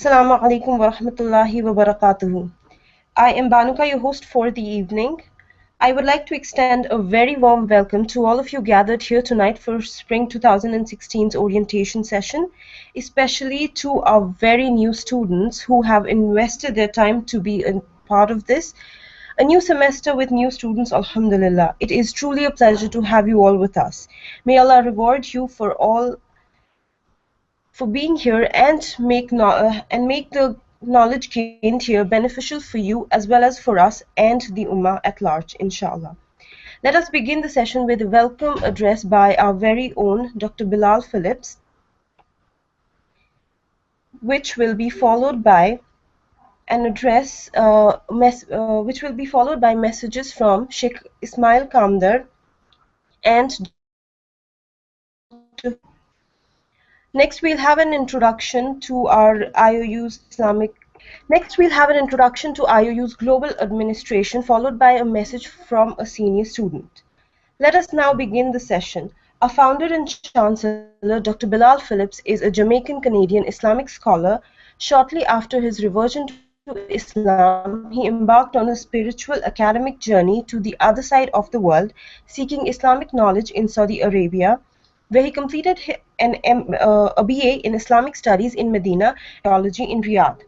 Assalamu alaikum wa rahmatullahi wa barakatuhu. I am Banuka, your host for the evening. I would like to extend a very warm welcome to all of you gathered here tonight for Spring 2016's orientation session, especially to our very new students who have invested their time to be a part of this. A new semester with new students, Alhamdulillah. It is truly a pleasure to have you all with us. May Allah reward you for being here and make the knowledge gained here beneficial for you as well as for us and the ummah at large, inshallah. Let us begin the session with a welcome address by our very own Dr. Bilal Phillips, which will be followed by messages from Sheikh Ismail Kamdar and Next, we'll have an introduction to IOU's global administration, followed by a message from a senior student. Let us now begin the session. Our founder and chancellor, Dr. Bilal Phillips, is a Jamaican-Canadian Islamic scholar. Shortly after his reversion to Islam, he embarked on a spiritual academic journey to the other side of the world, seeking Islamic knowledge in Saudi Arabia, where he completed a BA in Islamic Studies in Medina and Theology in Riyadh,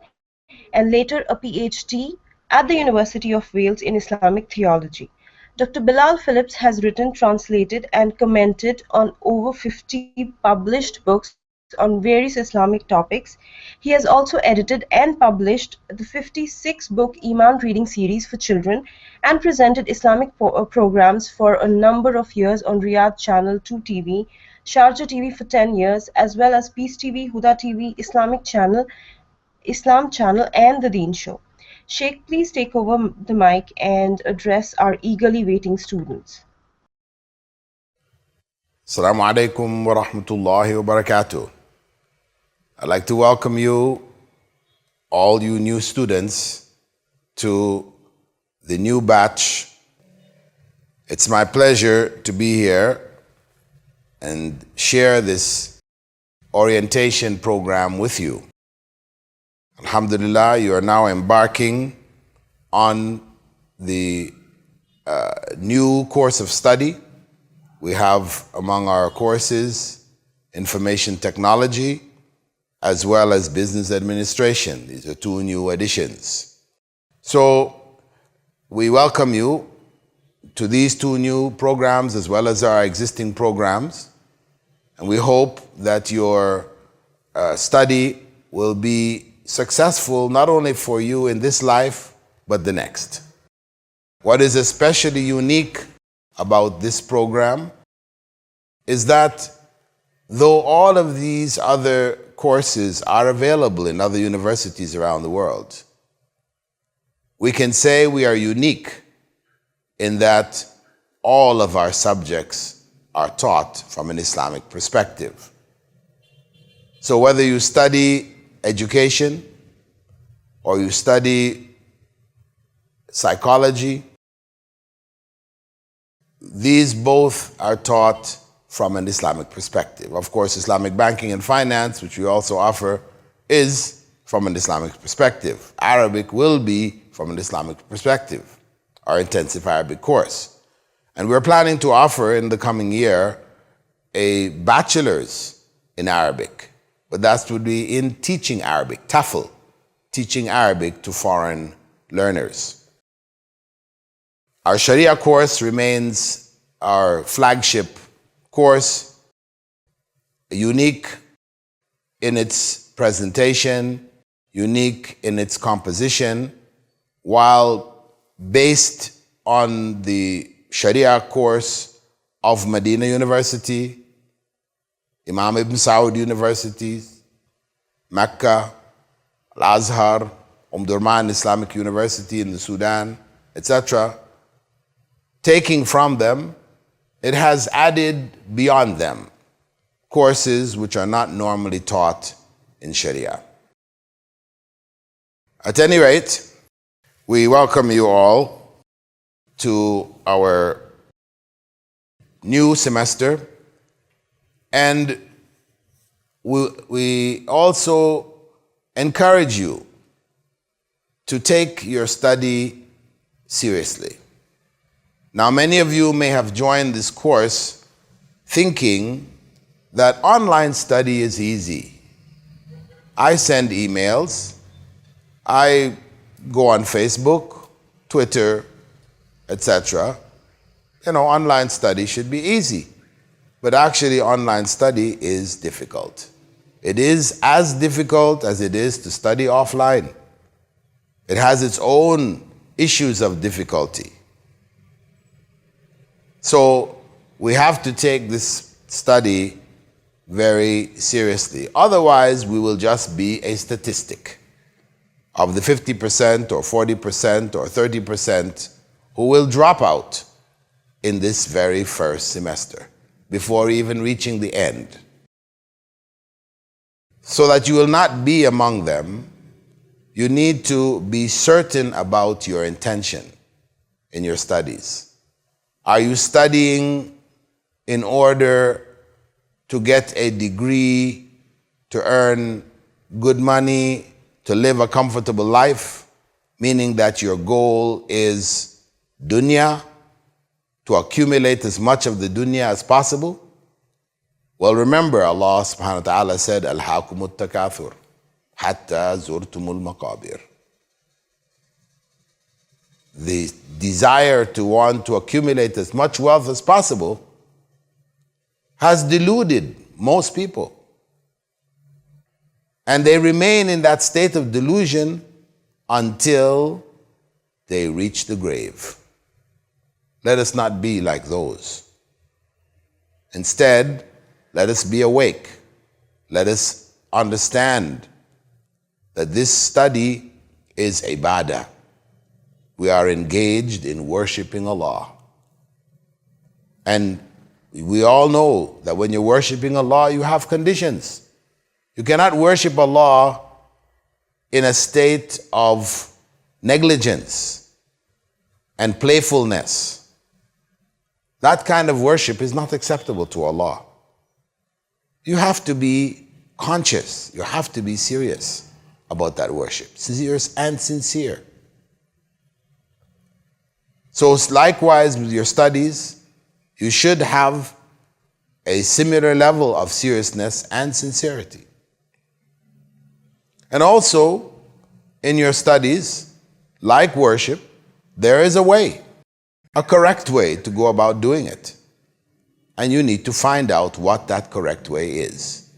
and later a PhD at the University of Wales in Islamic Theology. Dr. Bilal Phillips has written, translated, and commented on over 50 published books on various Islamic topics. He has also edited and published the 56-book Iman reading series for children and presented Islamic programs for a number of years on Riyadh Channel 2 TV, Sharjah TV for 10 years, as well as Peace TV, Huda TV, Islam Channel, and The Deen Show. Sheikh, please take over the mic and address our eagerly waiting students. Assalamu alaikum wa rahmatullahi wa barakatuh. I'd like to welcome you, all you new students, to the new batch. It's my pleasure to be here and share this orientation program with you. Alhamdulillah, you are now embarking on the new course of study. We have among our courses information technology as well as business administration. These are two new additions. So we welcome you to these two new programs as well as our existing programs. And we hope that your study will be successful not only for you in this life, but the next. What is especially unique about this program is that though all of these other courses are available in other universities around the world, we can say we are unique in that all of our subjects are taught from an Islamic perspective. So whether you study education or you study psychology, these both are taught from an Islamic perspective. Of course, Islamic banking and finance, which we also offer, is from an Islamic perspective. Arabic will be from an Islamic perspective, our intensive Arabic course. And we're planning to offer in the coming year a bachelor's in Arabic, but that would be in teaching Arabic, TAFL, teaching Arabic to foreign learners. Our Sharia course remains our flagship course, unique in its presentation, unique in its composition, while based on the Sharia course of Medina University, Imam Ibn Saud universities, Mecca, Al-Azhar, Durman Islamic University in the Sudan, etc. Taking from them, it has added beyond them courses which are not normally taught in Sharia. At any rate, we welcome you all to our new semester, and we also encourage you to take your study seriously. Now, many of you may have joined this course thinking that online study is easy. I send emails, I go on Facebook, Twitter, etc. Online study should be easy. But actually, online study is difficult. It is as difficult as it is to study offline. It has its own issues of difficulty. So we have to take this study very seriously. Otherwise, we will just be a statistic of the 50% or 40% or 30% who will drop out in this very first semester before even reaching the end. So that you will not be among them, you need to be certain about your intention in your studies. Are you studying in order to get a degree, to earn good money, to live a comfortable life, meaning that your goal is dunya, to accumulate as much of the dunya as possible? Well, remember, Allah subhanahu wa ta'ala said, "Alhaakumut takathur, hatta zurtumul maqabir." The desire to want to accumulate as much wealth as possible has deluded most people. And they remain in that state of delusion until they reach the grave. Let us not be like those. Instead, let us be awake. Let us understand that this study is ibadah. We are engaged in worshiping Allah. And we all know that when you're worshiping Allah, you have conditions. You cannot worship Allah in a state of negligence and playfulness. That kind of worship is not acceptable to Allah. You have to be conscious. You have to be serious about that worship. Serious and sincere. So likewise with your studies, you should have a similar level of seriousness and sincerity. And also, in your studies, like worship, there is a way, a correct way to go about doing it. And you need to find out what that correct way is.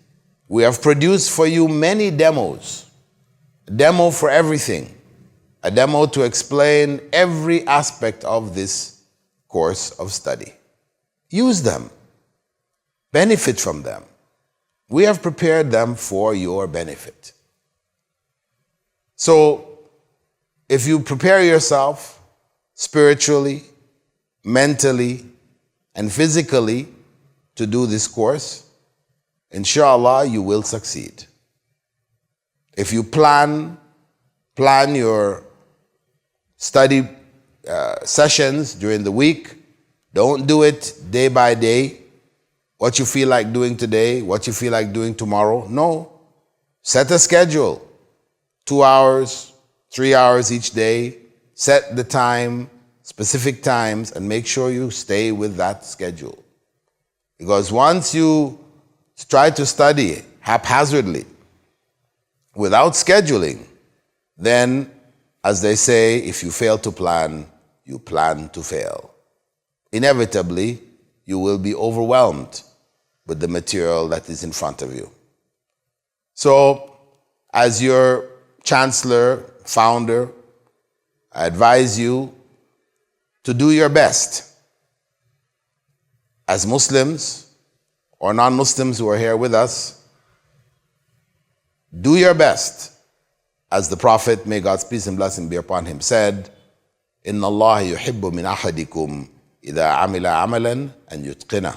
We have produced for you many demos, a demo for everything, a demo to explain every aspect of this course of study. Use them. Benefit from them. We have prepared them for your benefit. So, if you prepare yourself spiritually, mentally, and physically to do this course, inshallah, you will succeed. If you plan your study sessions during the week, don't do it day by day, what you feel like doing today, what you feel like doing tomorrow. No. Set a schedule. 2 hours, 3 hours each day. Set the time, specific times, and make sure you stay with that schedule. Because once you try to study haphazardly, without scheduling, then, as they say, if you fail to plan, you plan to fail. Inevitably, you will be overwhelmed with the material that is in front of you. So, as your Chancellor, founder, I advise you to do your best. As Muslims or non-Muslims who are here with us, do your best. As the Prophet, may God's peace and blessing be upon him, said, إِنَّ اللَّهَ يُحِبُّ مِنْ أَحَدِكُمْ إِذَا عَمِلَ عَمَلًا أَنْ يُتْقِنَهُ.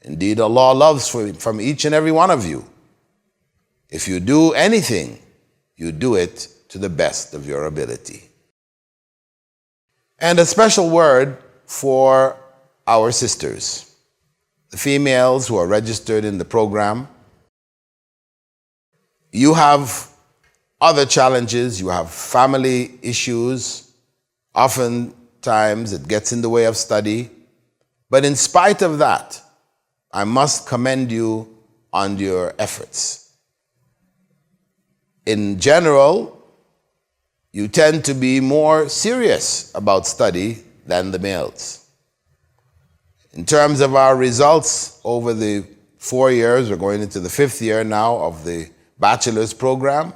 Indeed, Allah loves from each and every one of you. If you do anything, you do it to the best of your ability. And a special word for our sisters, the females who are registered in the program. You have other challenges. You have family issues. Oftentimes it gets in the way of study. But in spite of that, I must commend you on your efforts. In general, you tend to be more serious about study than the males. In terms of our results over the 4 years, we're going into the 5th year now of the bachelor's program.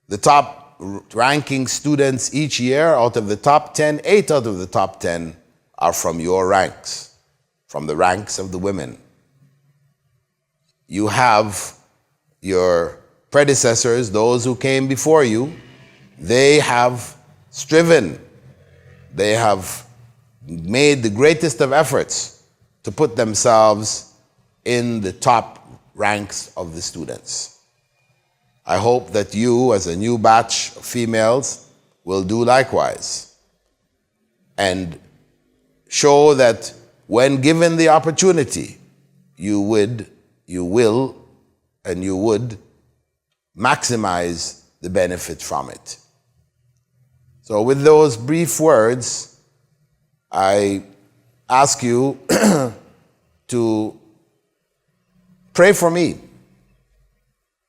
The top ranking students each year, out of the top 10, 8 out of the top 10 are from your ranks, from the ranks of the women. You have your predecessors, those who came before you, they have striven, they have made the greatest of efforts to put themselves in the top ranks of the students. I hope that you, as a new batch of females, will do likewise and show that when given the opportunity, you would maximize the benefit from it. So with those brief words, I ask you to pray for me,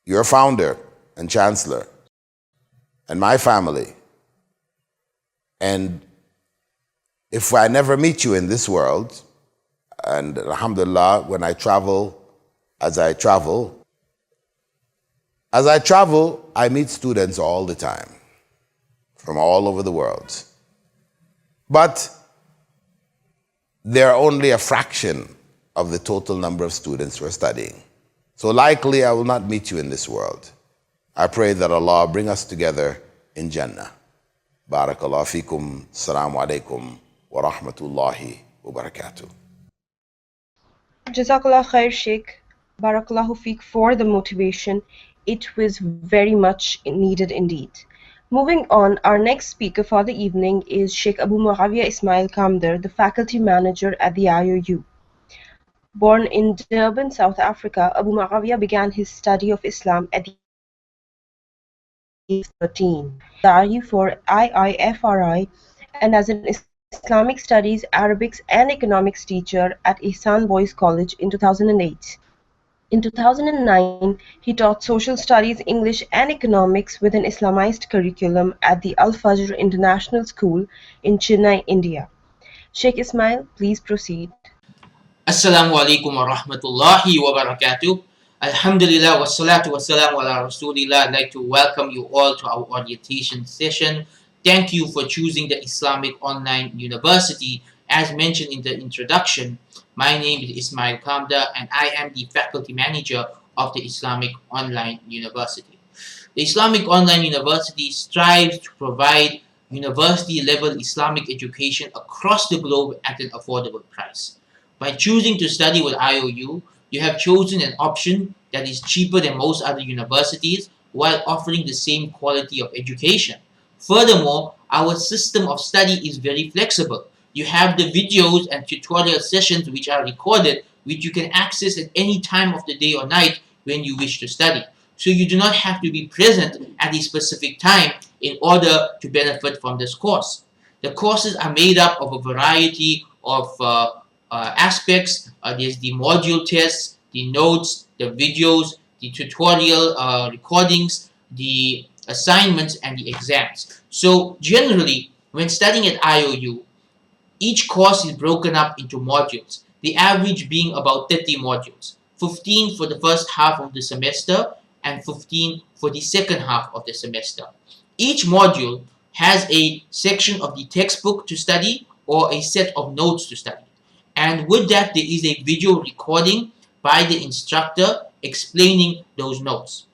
your founder and chancellor, and my family. And if I never meet you in this world, and alhamdulillah, when I travel, as I travel, I meet students all the time from all over the world. But they're only a fraction of the total number of students who are studying. So likely I will not meet you in this world. I pray that Allah bring us together in Jannah. Barakallahu feekum. Assalamu alaikum wa rahmatullahi wa barakatuh. Jazakallah khair, Sheikh. Barakallahu feek for the motivation. It was very much needed indeed. Moving on, our next speaker for the evening is Sheikh Abu Muawiyah Ismail Kamdar, the faculty manager at the IOU. Born in Durban, South Africa, Abu Muawiyah began his study of Islam at the age of 13. Dari for IIFRI and as an Islamic Studies, Arabics and Economics teacher at Ihsan Boys College in 2008. In 2009, he taught Social Studies, English and Economics with an Islamized curriculum at the Al-Fajr International School in Chennai, India. Sheikh Ismail, please proceed. Assalamu alaikum wa rahmatullahi wa barakatuh. Alhamdulillah wa salatu wa salamu ala rasulillah. I'd like to welcome you all to our orientation session. Thank you for choosing the Islamic Online University. As mentioned in the introduction, my name is Ismail Kamda and I am the faculty manager of the Islamic Online University. The Islamic Online University strives to provide university-level Islamic education across the globe at an affordable price. By choosing to study with IOU, you have chosen an option that is cheaper than most other universities while offering the same quality of education. Furthermore, our system of study is very flexible. You have the videos and tutorial sessions which are recorded, which you can access at any time of the day or night when you wish to study. So you do not have to be present at a specific time in order to benefit from this course. The courses are made up of a variety of aspects. There's the module tests, the notes, the videos, the tutorial recordings, the assignments, and the exams. So generally, when studying at IOU, each course is broken up into modules, the average being about 30 modules, 15 for the first half of the semester and 15 for the second half of the semester. Each module has a section of the textbook to study or a set of notes to study. And with that, there is a video recording by the instructor explaining those notes.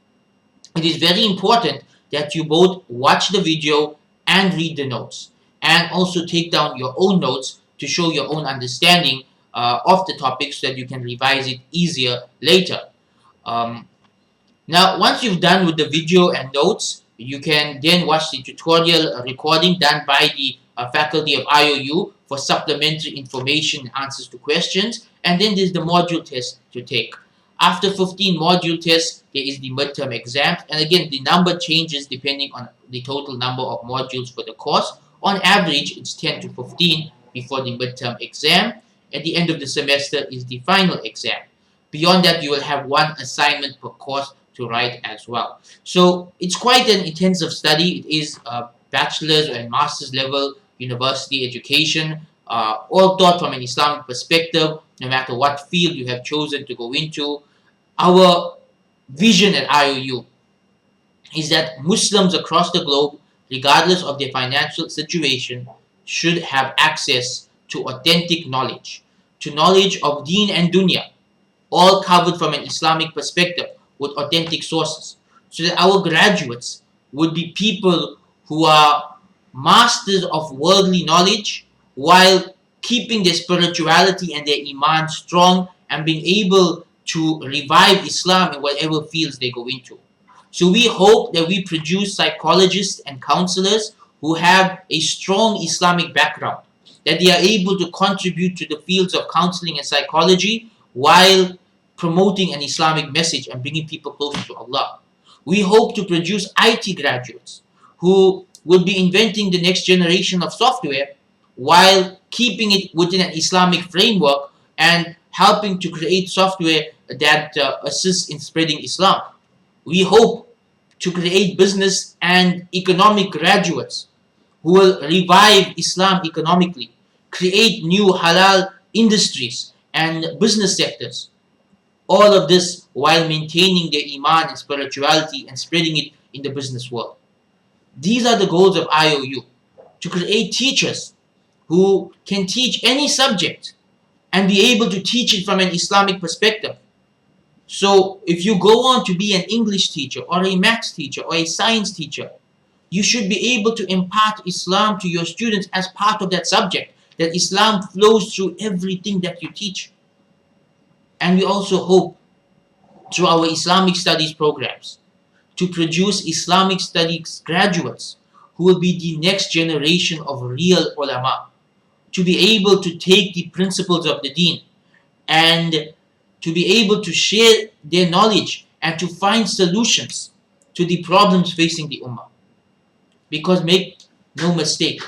It is very important that you both watch the video and read the notes, and also take down your own notes to show your own understanding of the topic so that you can revise it easier later. Now, once you've done with the video and notes, you can then watch the tutorial recording done by the faculty of IOU for supplementary information and answers to questions, and then there's the module test to take. After 15 module tests, there is the midterm exams. And again, the number changes depending on the total number of modules for the course. On average, it's 10 to 15 before the midterm exam. At the end of the semester is the final exam. Beyond that, you will have one assignment per course to write as well. So it's quite an intensive study. It is a bachelor's and master's level university education, all taught from an Islamic perspective, no matter what field you have chosen to go into. Our vision at IOU is that Muslims across the globe, regardless of their financial situation, should have access to authentic knowledge, to knowledge of deen and dunya, all covered from an Islamic perspective with authentic sources, so that our graduates would be people who are masters of worldly knowledge while keeping their spirituality and their iman strong and being able to revive Islam in whatever fields they go into. So we hope that we produce psychologists and counselors who have a strong Islamic background, that they are able to contribute to the fields of counseling and psychology while promoting an Islamic message and bringing people closer to Allah. We hope to produce IT graduates who will be inventing the next generation of software while keeping it within an Islamic framework and helping to create software that assists in spreading Islam. We hope to create business and economic graduates who will revive Islam economically, create new halal industries and business sectors. All of this while maintaining their iman and spirituality and spreading it in the business world. These are the goals of IOU, to create teachers who can teach any subject and be able to teach it from an Islamic perspective. So if you go on to be an English teacher or a maths teacher or a science teacher, you should be able to impart Islam to your students as part of that subject, that Islam flows through everything that you teach. And we also hope through our Islamic studies programs to produce Islamic studies graduates who will be the next generation of real ulama, to be able to take the principles of the deen and to be able to share their knowledge and to find solutions to the problems facing the ummah. Because make no mistake,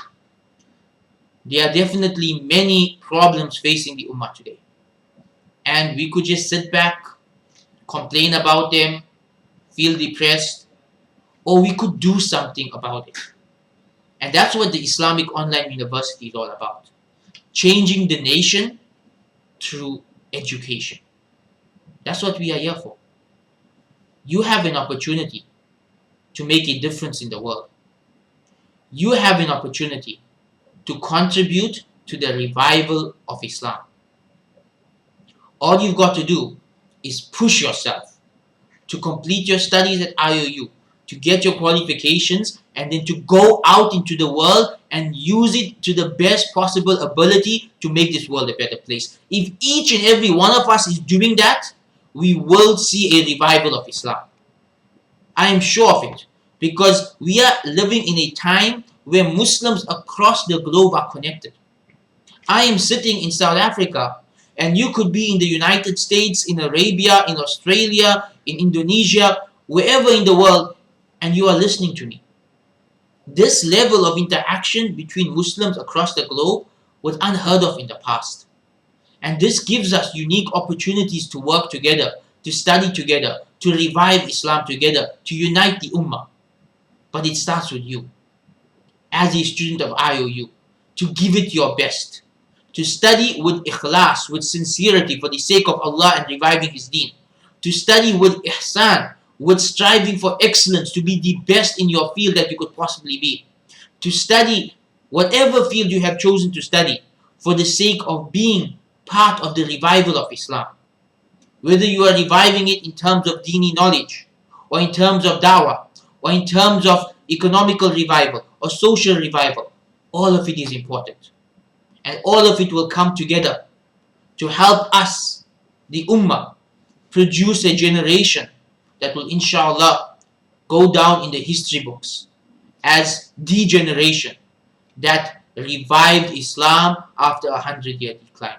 there are definitely many problems facing the ummah today. And we could just sit back, complain about them, feel depressed, or we could do something about it. And that's what the Islamic Online University is all about. Changing the nation through education. That's what we are here for. You have an opportunity to make a difference in the world. You have an opportunity to contribute to the revival of Islam. All you've got to do is push yourself to complete your studies at IOU, to get your qualifications, and then to go out into the world and use it to the best possible ability to make this world a better place. If each and every one of us is doing that, we will see a revival of Islam. I am sure of it, because we are living in a time where Muslims across the globe are connected. I am sitting in South Africa, and you could be in the United States, in Arabia, in Australia, in Indonesia, wherever in the world, and you are listening to me. This level of interaction between Muslims across the globe was unheard of in the past. And this gives us unique opportunities to work together, to study together, to revive Islam together, to unite the Ummah. But it starts with you, as a student of IOU, to give it your best, to study with ikhlas, with sincerity for the sake of Allah and reviving His deen, to study with ihsan, with striving for excellence, to be the best in your field that you could possibly be, to study whatever field you have chosen to study for the sake of being part of the revival of Islam. Whether you are reviving it in terms of dini knowledge, or in terms of dawah, or in terms of economical revival, or social revival, all of it is important. And all of it will come together to help us, the Ummah, produce a generation that will inshallah go down in the history books as the generation that revived Islam after a 100-year decline.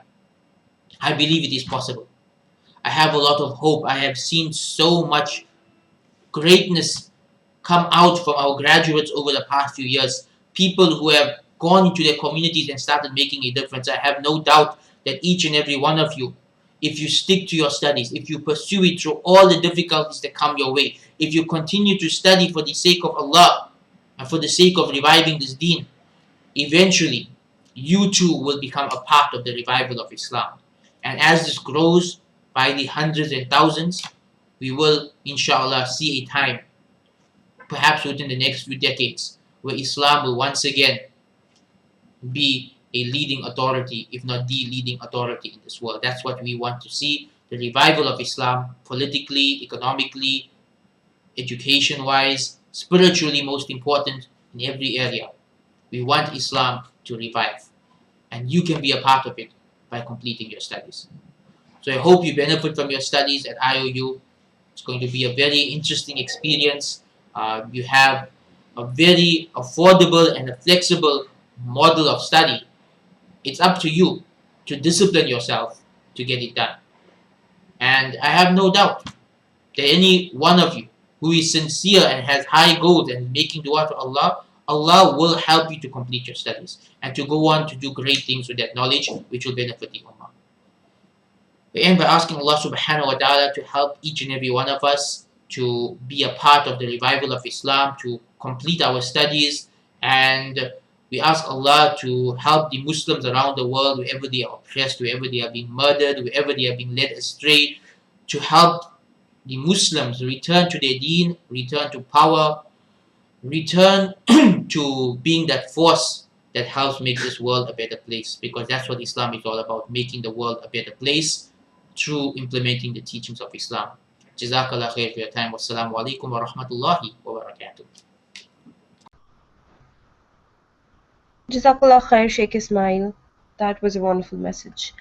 I believe it is possible. I have a lot of hope. I have seen so much greatness come out from our graduates over the past few years. People who have gone into their communities and started making a difference. I have no doubt that each and every one of you, if you stick to your studies, if you pursue it through all the difficulties that come your way, if you continue to study for the sake of Allah and for the sake of reviving this deen, eventually you too will become a part of the revival of Islam. And as this grows by the hundreds and thousands, we will, inshallah, see a time, perhaps within the next few decades, where Islam will once again be a leading authority, if not the leading authority in this world. That's what we want to see, the revival of Islam, politically, economically, education-wise, spiritually, most important, in every area. We want Islam to revive, and you can be a part of it by completing your studies. So I hope you benefit from your studies at IOU. It's going to be a very interesting experience. You have a very affordable and a flexible model of study. It's up to you to discipline yourself to get it done. And I have no doubt that any one of you who is sincere and has high goals and making dua to Allah, Allah will help you to complete your studies and to go on to do great things with that knowledge which will benefit the Ummah. We end by asking Allah subhanahu wa ta'ala to help each and every one of us to be a part of the revival of Islam, to complete our studies, and we ask Allah to help the Muslims around the world, wherever they are oppressed, wherever they are being murdered, wherever they are being led astray, to help the Muslims return to their deen, return to power, return to being that force that helps make this world a better place, because that's what Islam is all about, making the world a better place through implementing the teachings of Islam. Jazakallah khair for your time. Wassalamu alaikum wa rahmatullahi wa barakatuh. Jazakallah khair, Sheikh Ismail. That was a wonderful message.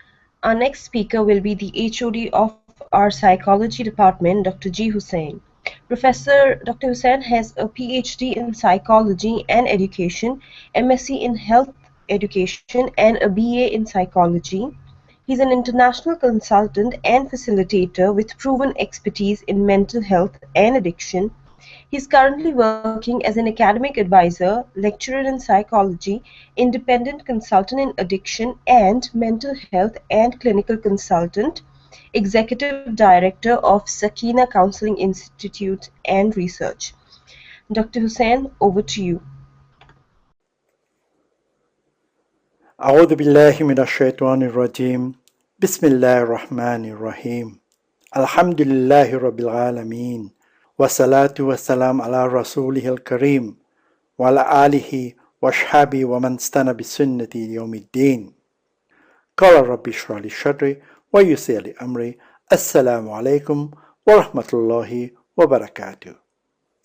Our next speaker will be the HOD of our psychology department, Dr. G. Hussain. Professor Dr. Hussain has a PhD in psychology and education, MSc in health education, and a BA in psychology. He's an international consultant and facilitator with proven expertise in mental health and addiction. He's currently working as an academic advisor, lecturer in psychology, independent consultant in addiction and mental health, and clinical consultant, executive director of Sakina Counseling Institute and Research. Dr. Hussain, over to you. أعوذ بالله من الشيطان الرجيم بسم الله الرحمن الرحيم الحمد لله رب العالمين والصلاة والسلام على رسوله الكريم وعلى آله وأصحابه ومن استنى بسنته يوم الدين قال رب اشرح لي صدري ويسر لي أمري السلام عليكم ورحمة الله وبركاته.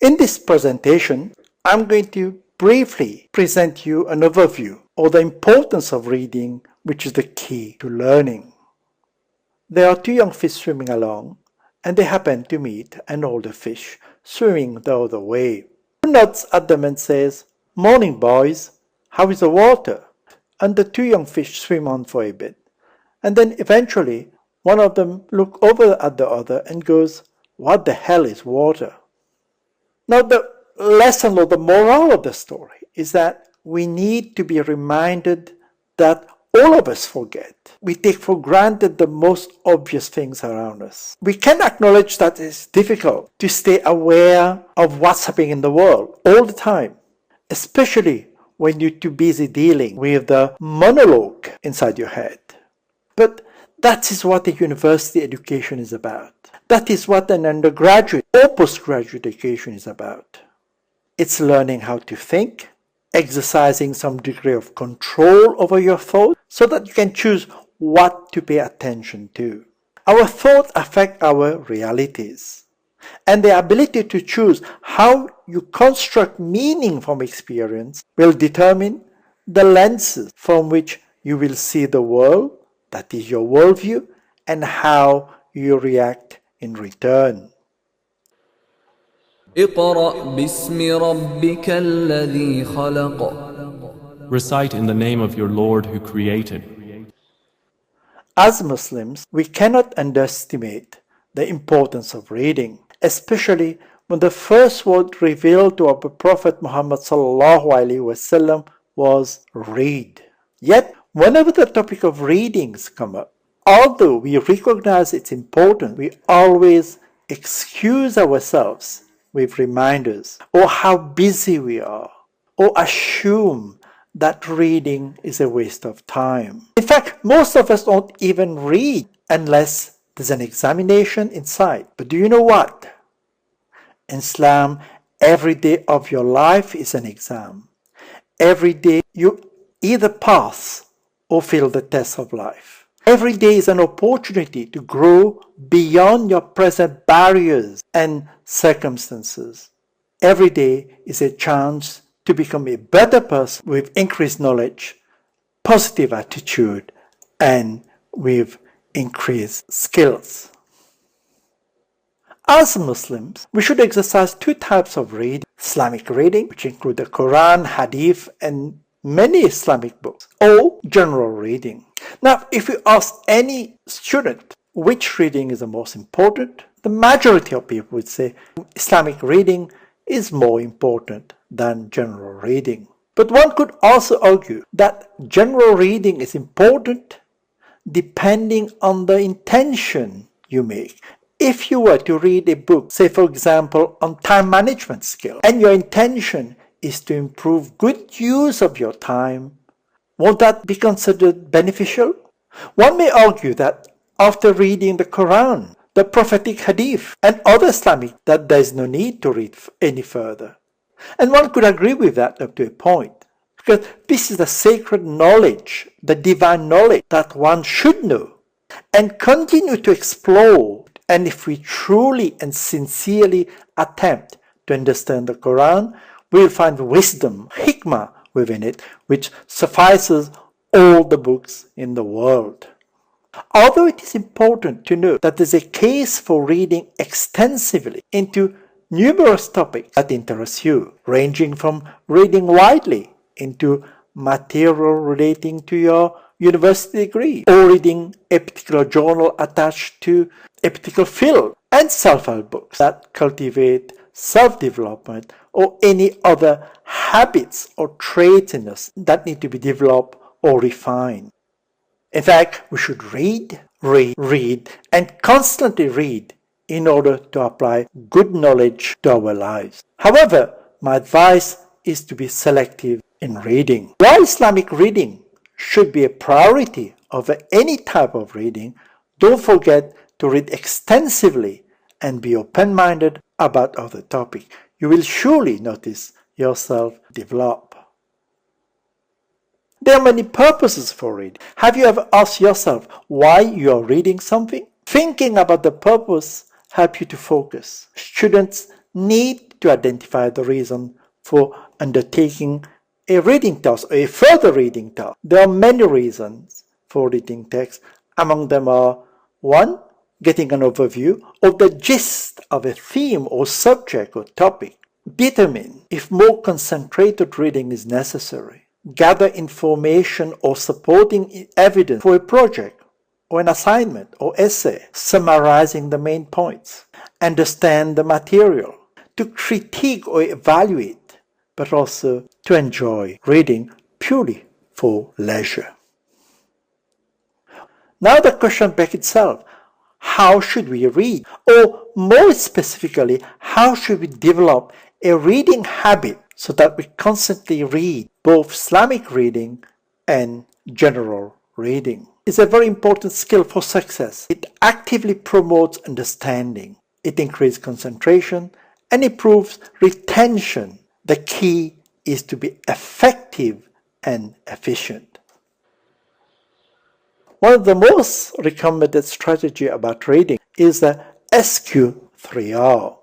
In this presentation, I'm going to briefly present you an overview of the importance of reading, which is the key to learning. There are two young fish swimming along, and they happen to meet an older fish swimming the other way. He nods at them and says, "Morning, boys. How is the water?" And the two young fish swim on for a bit, and then eventually one of them looks over at the other and goes, "What the hell is water?" Now the lesson or the moral of the story is that we need to be reminded that all of us forget. We take for granted the most obvious things around us. We can acknowledge that it's difficult to stay aware of what's happening in the world all the time, especially when you're too busy dealing with the monologue inside your head. But that is what a university education is about. That is what an undergraduate or postgraduate education is about. It's learning how to think, exercising some degree of control over your thoughts so that you can choose what to pay attention to. Our thoughts affect our realities, and the ability to choose how you construct meaning from experience will determine the lenses from which you will see the world, that is your worldview, and how you react in return. اقرأ باسم ربك الذي خلق. Recite in the name of your Lord who created. As Muslims, we cannot underestimate the importance of reading, especially when the first word revealed to our Prophet Muhammad ﷺ was read. Yet, whenever the topic of readings come up, although we recognize its importance, we always excuse ourselves with reminders or how busy we are, or assume that reading is a waste of time. In fact, most of us don't even read unless there's an examination in sight. But do you know what? In Islam, every day of your life is an exam. Every day you either pass or fail the test of life. Every day is an opportunity to grow beyond your present barriers and circumstances. Every day is a chance to become a better person with increased knowledge, positive attitude, and with increased skills. As Muslims, we should exercise two types of reading: Islamic reading, which include the Quran, Hadith, and many Islamic books, or general reading. Now, if you ask any student which reading is the most important, the majority of people would say Islamic reading is more important than general reading. But one could also argue that general reading is important depending on the intention you make. If you were to read a book, say for example, on time management skill, and your intention is to improve good use of your time, won't that be considered beneficial? One may argue that after reading the Quran, the prophetic hadith, and other Islamic, that there is no need to read any further. And one could agree with that up to a point, because this is the sacred knowledge, the divine knowledge that one should know and continue to explore. And if we truly and sincerely attempt to understand the Quran, we will find wisdom, hikmah within it, which suffices all the books in the world. Although it is important to note that there is a case for reading extensively into numerous topics that interest you, ranging from reading widely into material relating to your university degree, or reading a particular journal attached to a particular field, and self-help books that cultivate self-development or any other habits or traits in us that need to be developed or refined. In fact, we should read, and constantly read in order to apply good knowledge to our lives. However, my advice is to be selective in reading. While Islamic reading should be a priority over any type of reading, don't forget to read extensively and be open-minded about other topics. You will surely notice yourself develop. There are many purposes for reading. Have you ever asked yourself why you are reading something? Thinking about the purpose helps you to focus. Students need to identify the reason for undertaking a reading task or a further reading task. There are many reasons for reading text. Among them are: 1. Getting an overview of the gist of a theme or subject or topic. Determine if more concentrated reading is necessary. Gather information or supporting evidence for a project or an assignment or essay, summarizing the main points. Understand the material, to critique or evaluate, but also to enjoy reading purely for leisure. Now the question begs itself: how should we read? Or more specifically, how should we develop a reading habit so that we constantly read, both Islamic reading and general reading? It's a very important skill for success. It actively promotes understanding. It increases concentration and improves retention. The key is to be effective and efficient. One of the most recommended strategy about reading is the SQ3R,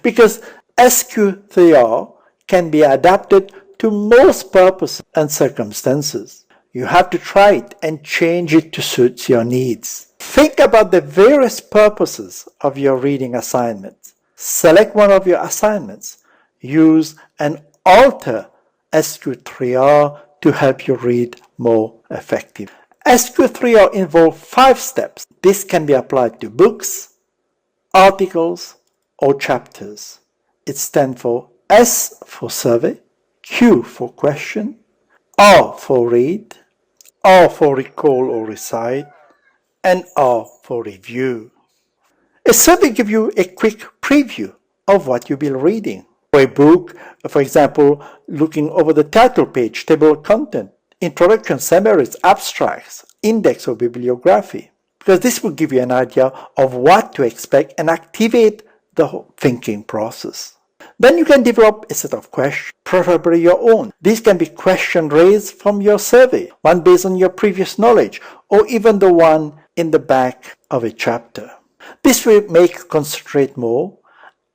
because SQ3R can be adapted to most purposes and circumstances. You have to try it and change it to suit your needs. Think about the various purposes of your reading assignments. Select one of your assignments. Use and alter SQ3R to help you read more effectively. SQ3 will involve 5 steps. This can be applied to books, articles, or chapters. It stands for S for survey, Q for question, R for read, R for recall or recite, and R for review. A survey gives you a quick preview of what you'll be reading. For a book, for example, looking over the title page, table of content, introduction, summaries, abstracts, index or bibliography, because this will give you an idea of what to expect and activate the thinking process. Then you can develop a set of questions, preferably your own. These can be questions raised from your survey, one based on your previous knowledge, or even the one in the back of a chapter. This will make you concentrate more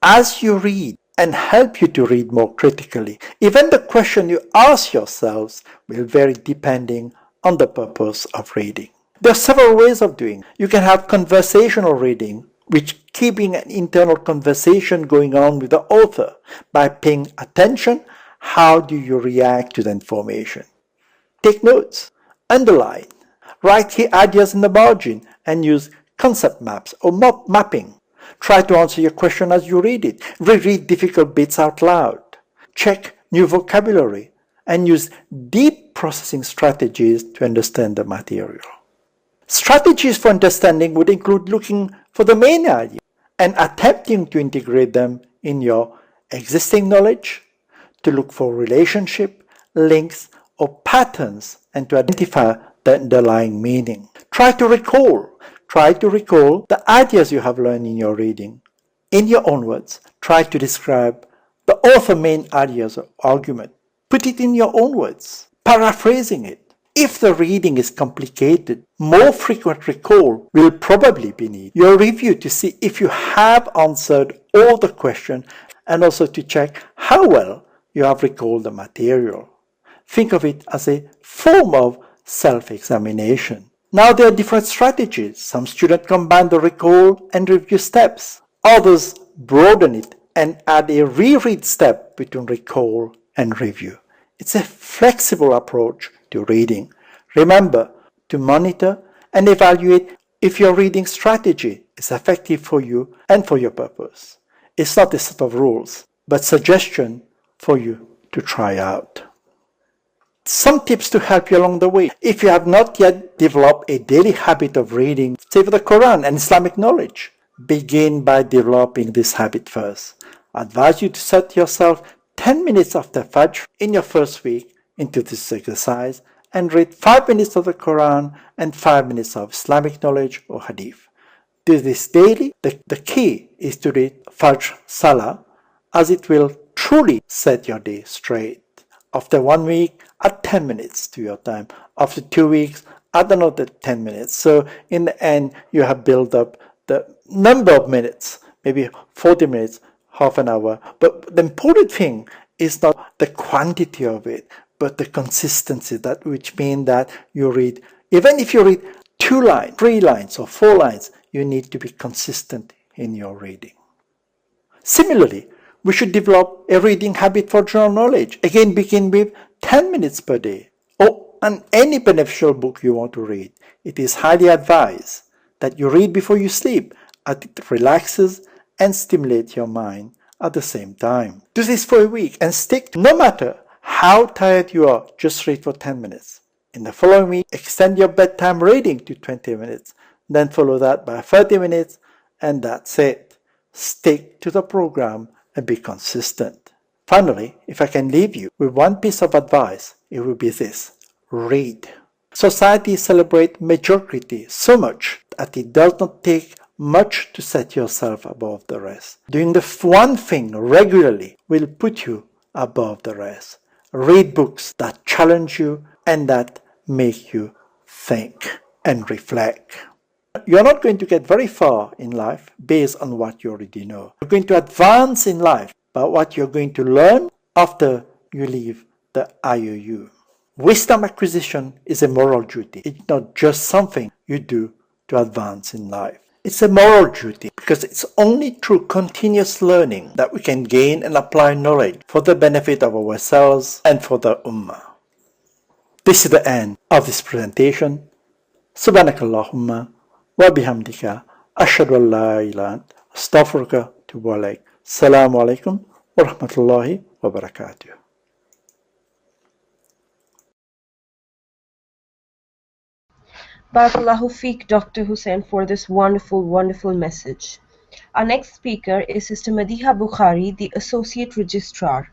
as you read and help you to read more critically. Even the question you ask yourselves will vary depending on the purpose of reading. There are several ways of doing it. You can have conversational reading, which keeping an internal conversation going on with the author by paying attention. How do you react to the information? Take notes, underline, write key ideas in the margin, and use concept maps or mapping. Try to answer your question as you read it. Reread difficult bits out loud. Check new vocabulary and use deep processing strategies to understand the material. Strategies for understanding would include looking for the main idea and attempting to integrate them in your existing knowledge, to look for relationship, links, or patterns, and to identify the underlying meaning. Try to recall the ideas you have learned in your reading. In your own words, try to describe the author's main ideas or argument. Put it in your own words, paraphrasing it. If the reading is complicated, more frequent recall will probably be needed. Your review to see if you have answered all the questions and also to check how well you have recalled the material. Think of it as a form of self-examination. Now there are different strategies. Some students combine the recall and review steps. Others broaden it and add a reread step between recall and review. It's a flexible approach to reading. Remember to monitor and evaluate if your reading strategy is effective for you and for your purpose. It's not a set of rules, but suggestion for you to try out. Some tips to help you along the way. If you have not yet developed a daily habit of reading, say the Quran and Islamic knowledge, begin by developing this habit first. I advise you to set yourself 10 minutes after Fajr in your first week into this exercise and read 5 minutes of the Quran and 5 minutes of Islamic knowledge or Hadith. Do this daily. The key is to read Fajr Salah, as it will truly set your day straight. After 1 week, add 10 minutes to your time. After 2 weeks, add another 10 minutes. So in the end, you have built up the number of minutes, maybe 40 minutes, half an hour. But the important thing is not the quantity of it, but the consistency, that which means that you read, even if you read 2 lines, 3 lines, or 4 lines, you need to be consistent in your reading. Similarly, we should develop a reading habit for general knowledge. Again, begin with 10 minutes per day or on any beneficial book you want to read. It is highly advised that you read before you sleep, as it relaxes and stimulates your mind at the same time. Do this for a week and stick. No matter how tired you are, just read for 10 minutes. In the following week, extend your bedtime reading to 20 minutes. Then follow that by 30 minutes, and that's it. Stick to the program and be consistent. Finally, if I can leave you with one piece of advice, it will be this: read. Society celebrates mediocrity so much that it does not take much to set yourself above the rest. Doing the one thing regularly will put you above the rest. Read books that challenge you and that make you think and reflect. You're not going to get very far in life based on what you already know. You're going to advance in life by what you're going to learn after you leave the IOU. Wisdom acquisition is a moral duty. It's not just something you do to advance in life. It's a moral duty because it's only through continuous learning that we can gain and apply knowledge for the benefit of ourselves and for the Ummah. This is the end of this presentation. Subhanakallahumma wa bihamdika ashhadu an la ilaha illa ant astaghfiruka wa atubu ilaik. Assalamu alaikum wa rahmatullahi wa barakatuh. Barakallahu Feek, Dr. Hussein, for this wonderful, wonderful message. Our next speaker is Sister Madiha Bukhari, the Associate Registrar.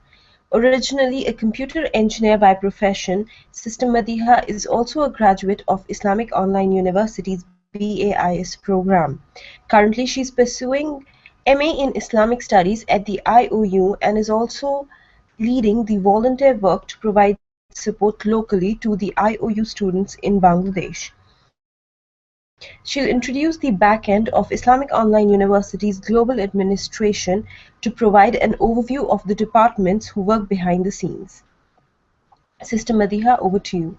Originally a computer engineer by profession, Sister Madiha is also a graduate of Islamic Online University's BAIS program. Currently, she is pursuing MA in Islamic Studies at the IOU and is also leading the volunteer work to provide support locally to the IOU students in Bangladesh. She'll introduce the back end of Islamic Online University's global administration to provide an overview of the departments who work behind the scenes. Sister Madiha, over to you.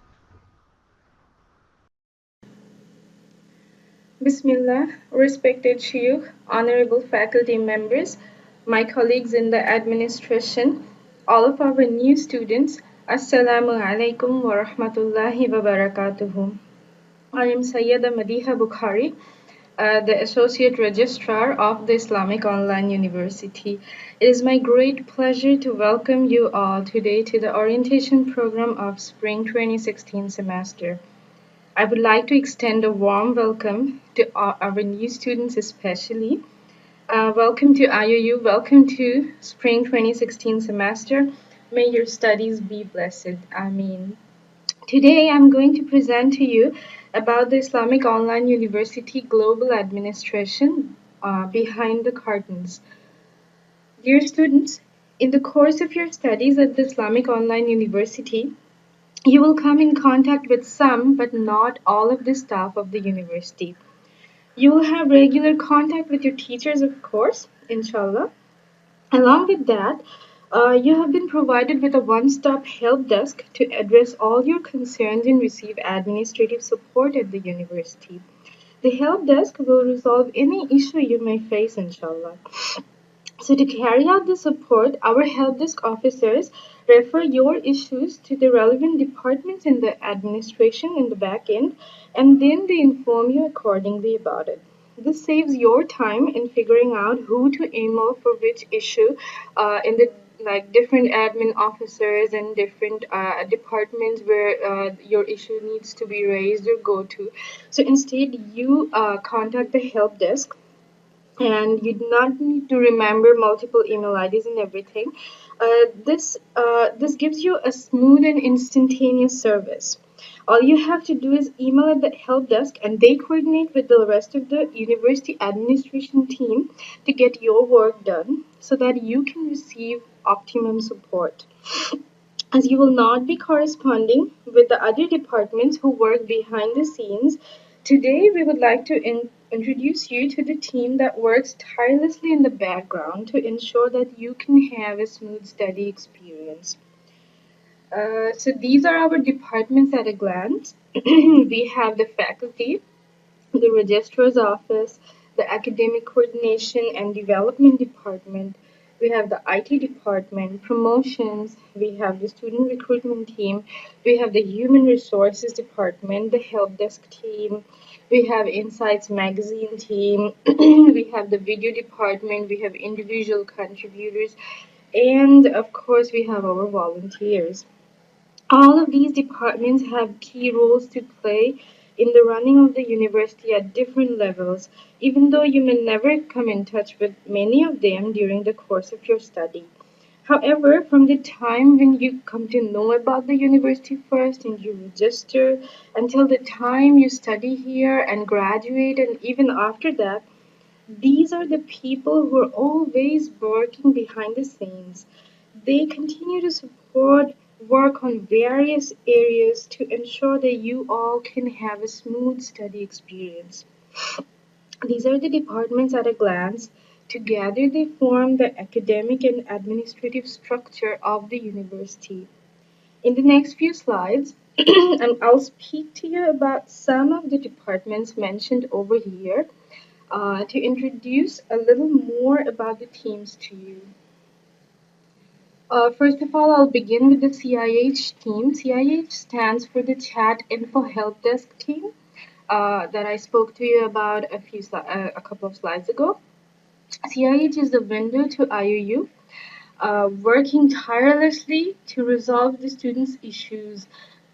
Bismillah, respected Shuyukh, honorable faculty members, my colleagues in the administration, all of our new students, Assalamu alaikum wa rahmatullahi wa barakatuhu. I am Sayyida Madiha Bukhari, the Associate Registrar of the Islamic Online University. It is my great pleasure to welcome you all today to the orientation program of Spring 2016 semester. I would like to extend a warm welcome to our new students, especially. Welcome to IOU, welcome to Spring 2016 semester. May your studies be blessed. Ameen. Today I'm going to present to you about the Islamic Online University Global Administration behind the curtains. Dear students, in the course of your studies at the Islamic Online University, you will come in contact with some, but not all of the staff of the university. You will have regular contact with your teachers, of course, inshallah. Along with that, you have been provided with a one stop help desk to address all your concerns and receive administrative support at the university. The help desk will resolve any issue you may face, inshallah. So, to carry out the support, our help desk officers refer your issues to the relevant departments in the administration in the back end, and then they inform you accordingly about it. This saves your time in figuring out who to email for which issue in the like different admin officers and different departments where your issue needs to be raised or go to. So instead, you contact the help desk and you do not need to remember multiple email IDs and everything. This gives you a smooth and instantaneous service. All you have to do is email at the help desk, and they coordinate with the rest of the university administration team to get your work done so that you can receive optimum support. As you will not be corresponding with the other departments who work behind the scenes, today we would like to introduce you to the team that works tirelessly in the background to ensure that you can have a smooth study experience. So these are our departments at a glance. We have the faculty, the registrar's office, the academic coordination and development department. We have the IT department, promotions. We have the student recruitment team. We have the human resources department, the help desk team. We have Insights magazine team. We have the video department. We have individual contributors. And of course, we have our volunteers. All of these departments have key roles to play in the running of the university at different levels, even though you may never come in touch with many of them during the course of your study. However, from the time when you come to know about the university first and you register until the time you study here and graduate, and even after that, these are the people who are always working behind the scenes. They continue to support work on various areas to ensure that you all can have a smooth study experience. These are the departments at a glance. Together, they form the academic and administrative structure of the university. In the next few slides, I'll speak to you about some of the departments mentioned over here to introduce a little more about the teams to you. First of all, I'll begin with the CIH team. CIH stands for the Chat Info Help Desk team. that I spoke to you about a couple of slides ago. CIH is the window to IUU, working tirelessly to resolve the students' issues.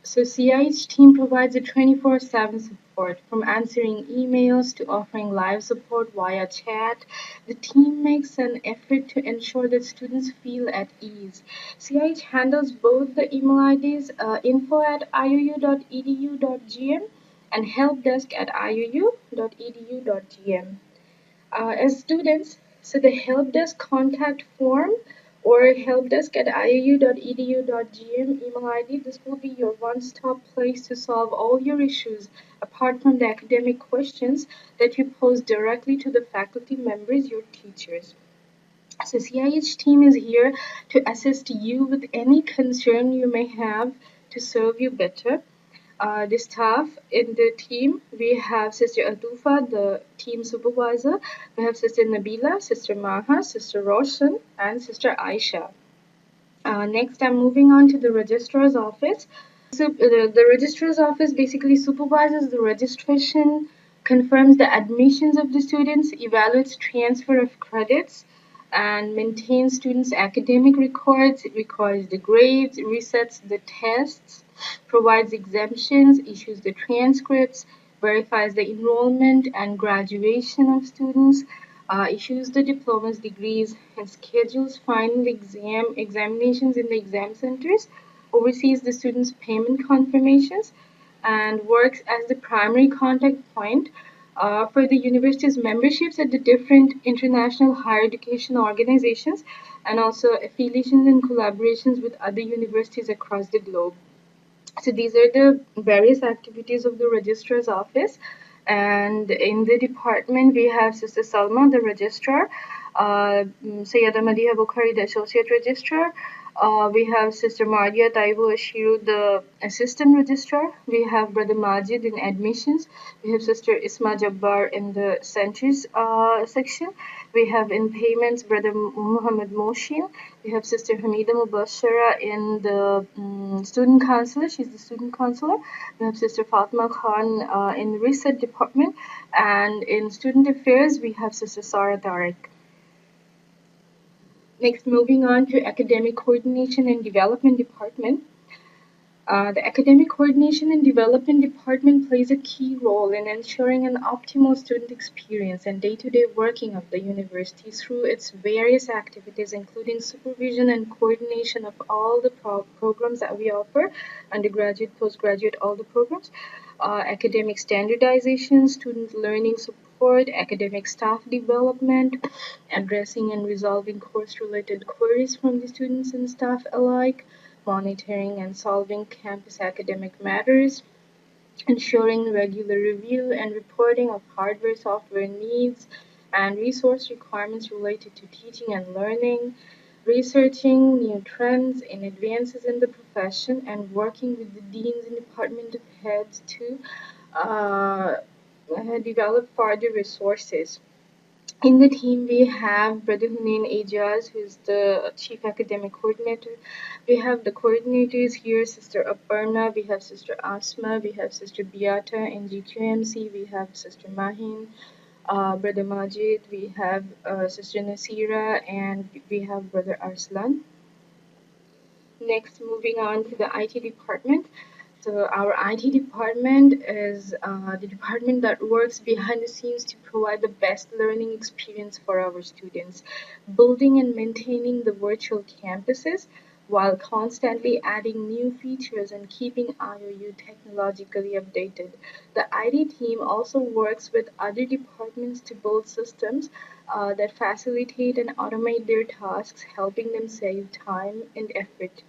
So CIH team provides a 24/7 support, from answering emails to offering live support via chat. The team makes an effort to ensure that students feel at ease. CIH handles both the email IDs info@iuu.edu.gm and helpdesk at iuu.edu.gm. As students, so the help desk contact form or helpdesk at iuu.edu.gm email ID, this will be your one-stop place to solve all your issues, apart from the academic questions that you pose directly to the faculty members, your teachers. So CIH team is here to assist you with any concern you may have to serve you better. The staff in the team, we have Sister Atufa, the team supervisor. We have Sister Nabila, Sister Maha, Sister Roshan, and Sister Aisha. Next, I'm moving on to the registrar's office. So the registrar's office basically supervises the registration, confirms the admissions of the students, evaluates transfer of credits, and maintains students' academic records. It records the grades, resets the tests, provides exemptions, issues the transcripts, verifies the enrollment and graduation of students, issues the diplomas, degrees, and schedules final examinations in the exam centers, oversees the students' payment confirmations, and works as the primary contact point for the university's memberships at the different international higher education organizations and also affiliations and collaborations with other universities across the globe. So these are the various activities of the registrar's office. And in the department, we have Sister Salma, the registrar, Sayyada Madiha Bukhari, the associate registrar. We have Sister Maria Taibu Ashiru, the assistant registrar. We have Brother Majid in admissions. We have Sister Isma Jabbar in the centers section. We have in payments Brother Muhammad Moshin. We have Sister Hamida Mubashara in the student counselor. She's the student counselor. We have Sister Fatma Khan in the research department. And in student affairs, we have Sister Sarah Tariq. Next, moving on to academic coordination and development department. The Academic Coordination and Development Department plays a key role in ensuring an optimal student experience and day-to-day working of the university through its various activities, including supervision and coordination of all the programs that we offer, undergraduate, postgraduate, all the programs, academic standardization, student learning support, academic staff development, addressing and resolving course-related queries from the students and staff alike, monitoring and solving campus academic matters, ensuring regular review and reporting of hardware software needs and resource requirements related to teaching and learning, researching new trends and advances in the profession, and working with the deans and department heads to uh, develop further resources. In the team, we have Brother Hunain Ejaz, who's the Chief Academic Coordinator. We have the coordinators here, Sister Aparna, we have Sister Asma, we have Sister Beata in GQMC, we have Sister Mahin, Brother Majid, we have Sister Nasira, and we have Brother Arslan. Next, moving on to the IT department. So our IT department is the department that works behind the scenes to provide the best learning experience for our students, building and maintaining the virtual campuses while constantly adding new features and keeping IOU technologically updated. The IT team also works with other departments to build systems that facilitate and automate their tasks, helping them save time and effort.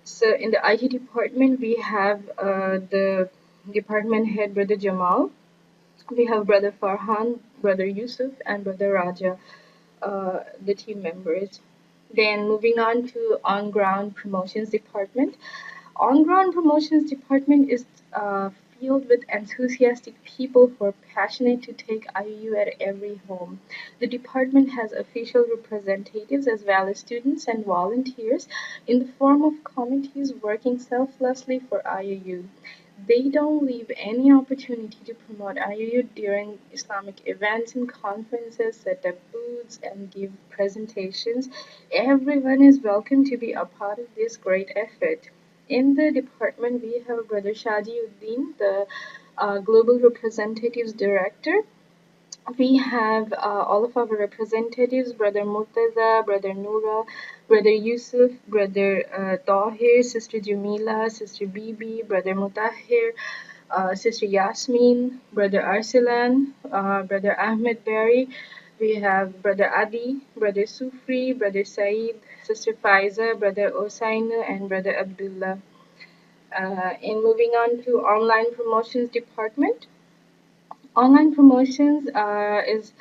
So in the IT department, we have the department head, Brother Jamal. We have Brother Farhan, Brother Yusuf, and Brother Raja, the team members. Then moving on to on-ground promotions department. On-ground promotions department is filled with enthusiastic people who are passionate to take IU at every home. The department has official representatives as well as students and volunteers in the form of committees working selflessly for IU. They don't leave any opportunity to promote IUU during Islamic events and conferences, set up booths, and give presentations. Everyone is welcome to be a part of this great effort. In the department, we have Brother Shadiuddin, the Global Representatives Director. We have all of our representatives, Brother Murtaza, Brother Noura, Brother Yusuf, Brother Tahir, Sister Jamila, Sister Bibi, Brother Mutahir, Sister Yasmin, Brother Arsalan, Brother Ahmed Berry. We have Brother Adi, Brother Sufri, Brother Saeed, Sister Faiza, Brother Osaina, and Brother Abdullah. In moving on to online promotions department, online promotions is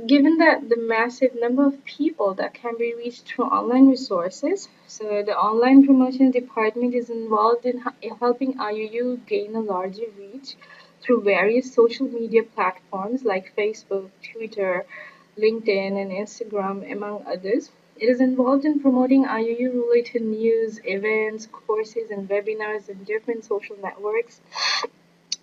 given that the massive number of people that can be reached through online resources, so the online promotions department is involved in helping IUU gain a larger reach through various social media platforms like Facebook, Twitter, LinkedIn, and Instagram, among others. It is involved in promoting IUU related news, events, courses, and webinars in different social networks.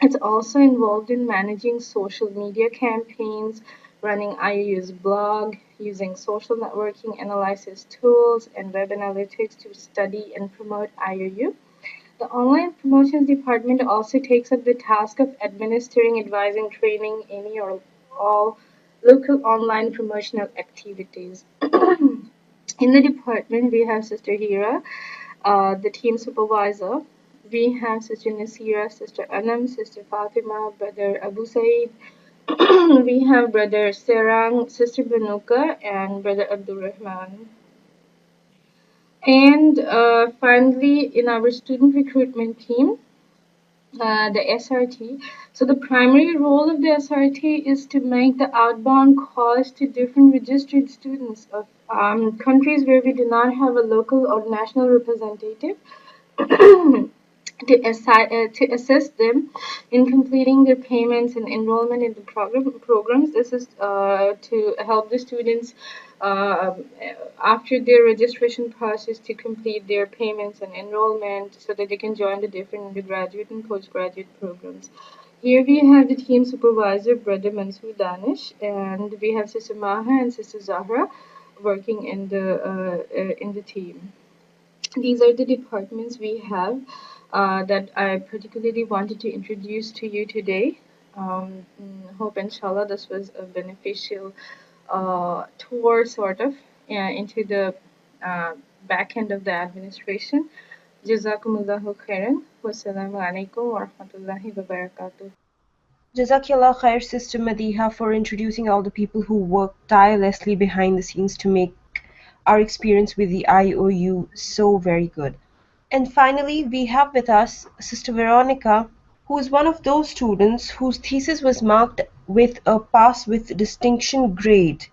It's also involved in managing social media campaigns, running IUU's blog, using social networking analysis tools, and web analytics to study and promote IUU. The online promotions department also takes up the task of administering, advising, training any or all local online promotional activities. In the department, we have Sister Hira, the team supervisor. We have Sister Nasira, Sister Anam, Sister Fatima, Brother Abu Said. We have Brother Serang, Sister Banuka, and Brother Abdul Rahman. And finally, in our student recruitment team, the SRT. So the primary role of the SRT is to make the outbound calls to different registered students of countries where we do not have a local or national representative to assist them in completing their payments and enrollment in the programs. This is to help the students uh, after their registration process to complete their payments and enrollment so that they can join the different undergraduate and postgraduate programs. Here we have the team supervisor, Brother Mansoor Danish, and we have Sister Maha and Sister Zahra working in the team. These are the departments we have that I particularly wanted to introduce to you today. Hope inshallah this was a beneficial tour sort of into the uh, back end of the administration. Jazakumullahu khairan. Wassalamu alaikum wa rahmatullahi wa barakatuh. Jazakallah khair, Sister Madiha, for introducing all the people who work tirelessly behind the scenes to make our experience with the IOU so very good. And finally, we have with us Sister Veronica, who is one of those students whose thesis was marked with a pass with distinction grade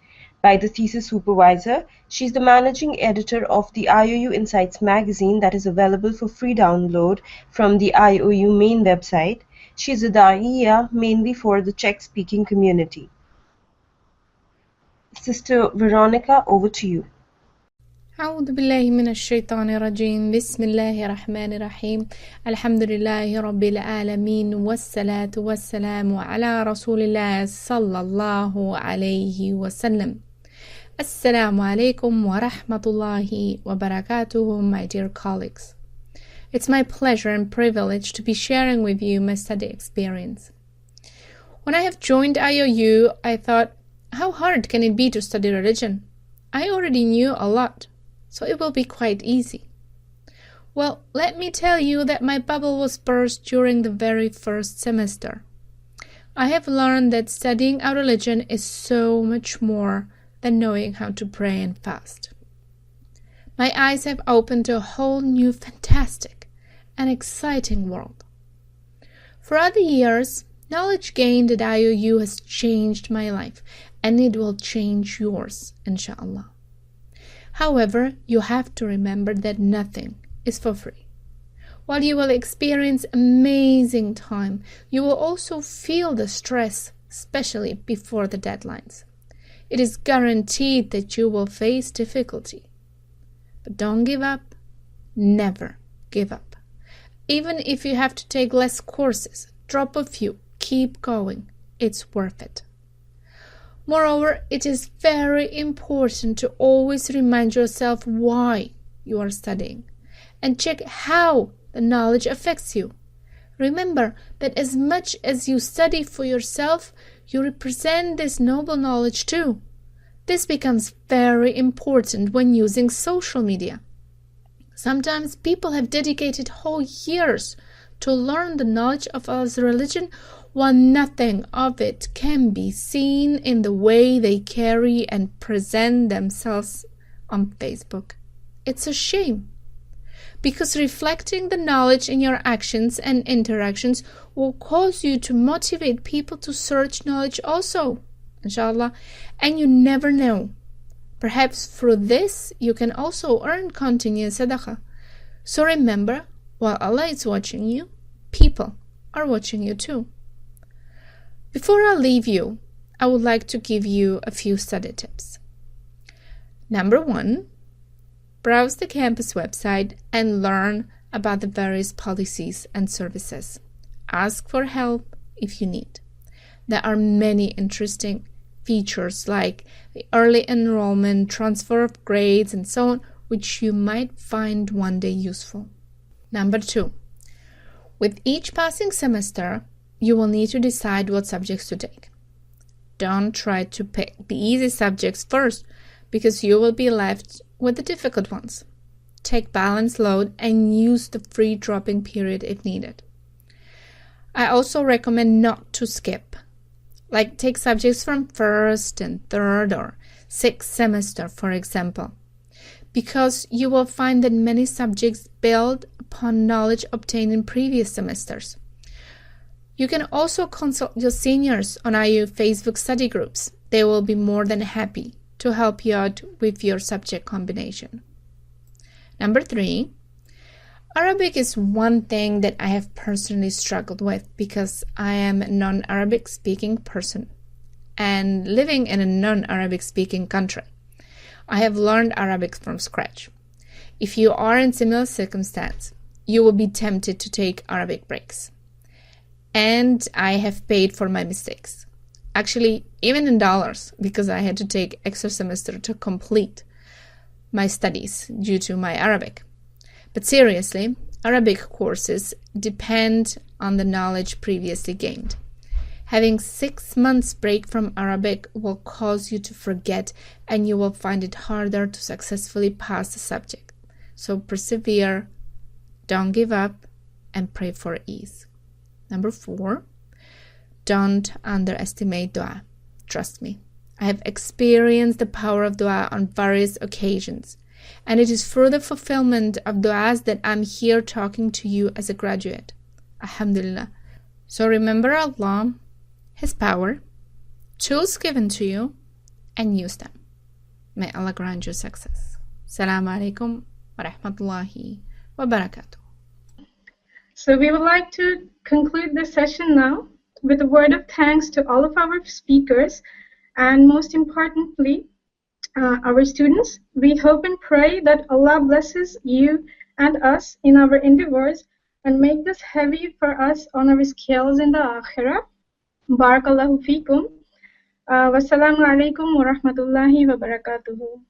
by the thesis supervisor. She's the managing editor of the IOU Insights magazine that is available for free download from the IOU main website. She's a da'iya mainly for the Czech-speaking community. Sister Veronica, over to you. أعوذ بالله من الشيطان الرجيم بسم الله الرحمن الرحيم الحمد لله رب العالمين والصلاة والسلام على رسول الله صلى الله عليه وسلم. Assalamu alaikum wa rahmatullahi wa barakatuh, my dear colleagues. It's my pleasure and privilege to be sharing with you my study experience. When I have joined IOU, I thought, how hard can it be to study religion? I already knew a lot, so it will be quite easy. Well, let me tell you that my bubble was burst during the very first semester. I have learned that studying our religion is so much more than knowing how to pray and fast. My eyes have opened to a whole new fantastic and exciting world. Throughout the years, knowledge gained at IOU has changed my life, and it will change yours, inshallah. However, you have to remember that nothing is for free. While you will experience amazing time, you will also feel the stress, especially before the deadlines. It is guaranteed that you will face difficulty. But don't give up. Never give up. Even if you have to take less courses, drop a few, keep going. It's worth it. Moreover, it is very important to always remind yourself why you are studying and check how the knowledge affects you. Remember that as much as you study for yourself, you represent this noble knowledge too. This becomes very important when using social media. Sometimes people have dedicated whole years to learn the knowledge of Allah's religion, while nothing of it can be seen in the way they carry and present themselves on Facebook. It's a shame, because reflecting the knowledge in your actions and interactions will cause you to motivate people to search knowledge also, inshallah, and you never know. Perhaps through this you can also earn continuous sadaqah. So remember, while Allah is watching you, people are watching you too. Before I leave you, I would like to give you a few study tips. Number 1, browse the campus website and learn about the various policies and services. Ask for help if you need. There are many interesting features like the early enrollment, transfer of grades, and so on, which you might find one day useful. Number 2, with each passing semester, you will need to decide what subjects to take. Don't try to pick the easy subjects first, because you will be left with the difficult ones. Take balanced load and use the free dropping period if needed. I also recommend not to skip, like take subjects from first and third or sixth semester, for example, because you will find that many subjects build upon knowledge obtained in previous semesters. You can also consult your seniors on IU Facebook study groups. They will be more than happy to help you out with your subject combination. Number 3, Arabic is one thing that I have personally struggled with because I am a non-Arabic speaking person and living in a non-Arabic speaking country. I have learned Arabic from scratch. If you are in similar circumstance, you will be tempted to take Arabic breaks. And I have paid for my mistakes. Actually, even in dollars, because I had to take extra semester to complete my studies due to my Arabic. But seriously, Arabic courses depend on the knowledge previously gained. Having 6 months break from Arabic will cause you to forget, and you will find it harder to successfully pass the subject. So persevere, don't give up, and pray for ease. Number 4, don't underestimate dua. Trust me, I have experienced the power of dua on various occasions, and it is through the fulfillment of duas that I'm here talking to you as a graduate. Alhamdulillah. So remember Allah, His power, tools given to you, and use them. May Allah grant you success. Assalamu alaikum wa rahmatullahi wa barakatuh. So we would like to conclude this session now with a word of thanks to all of our speakers and most importantly, our students. We hope and pray that Allah blesses you and us in our endeavors and make this heavy for us on our scales in the Akhirah. Barakallahu feekum. Wassalamu alaikum wa rahmatullahi wa barakatuhu.